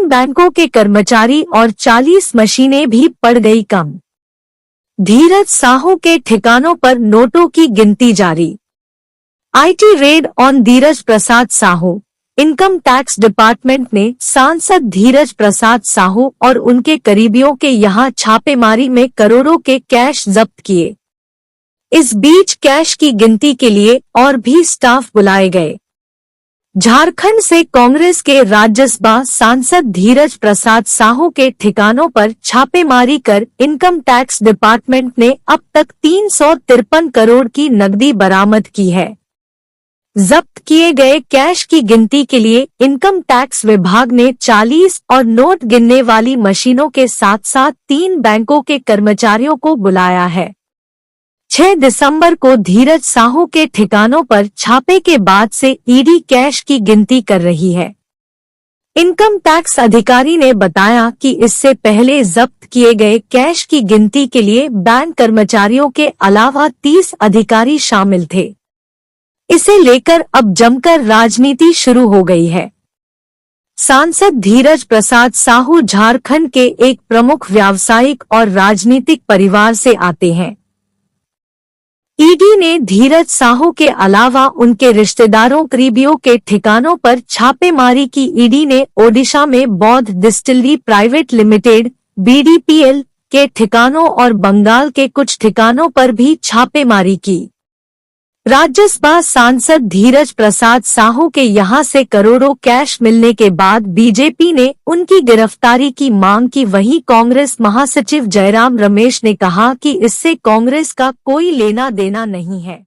3 बैंकों के कर्मचारी और 40 मशीनें भी पड़ गई कम। धीरज साहू के ठिकानों पर नोटों की गिनती जारी। IT raid on Dheeraj Prasad Sahu. Income tax department ने सांसद धीरज प्रसाद साहू और उनके करीबियों के यहां छापेमारी में करोड़ों के कैश जब्त किए। इस बीच कैश की गिनती के लिए और भी स्टाफ बुलाए गए। झारखंड से कांग्रेस के राज्यसभा सांसद धीरज प्रसाद साहू के ठिकानों पर छापेमारी कर इनकम टैक्स डिपार्टमेंट ने अब तक 353 करोड़ की नकदी बरामद की है। जब्त किए गए कैश की गिनती के लिए इनकम टैक्स विभाग ने 40 और नोट गिनने वाली मशीनों के साथ साथ 3 बैंकों के कर्मचारियों को बुलाया है। 6 दिसंबर को धीरज साहू के ठिकानों पर छापे के बाद से ईडी कैश की गिनती कर रही है। इनकम टैक्स अधिकारी ने बताया कि इससे पहले जब्त किए गए कैश की गिनती के लिए बैंक कर्मचारियों के अलावा 30 अधिकारी शामिल थे। इसे लेकर अब जमकर राजनीति शुरू हो गई है। सांसद धीरज प्रसाद साहू झारखंड के एक प्रमुख व्यावसायिक और राजनीतिक परिवार से आते हैं। ईडी ने धीरज साहू के अलावा उनके रिश्तेदारों करीबियों के ठिकानों पर छापेमारी की। ईडी ने ओडिशा में बौद्ध डिस्टिलरी प्राइवेट लिमिटेड (BDPL) के ठिकानों और बंगाल के कुछ ठिकानों पर भी छापेमारी की। राज्यसभा सांसद धीरज प्रसाद साहू के यहां से करोड़ों कैश मिलने के बाद बीजेपी ने उनकी गिरफ्तारी की मांग की। वहीं कांग्रेस महासचिव जयराम रमेश ने कहा कि इससे कांग्रेस का कोई लेना देना नहीं है।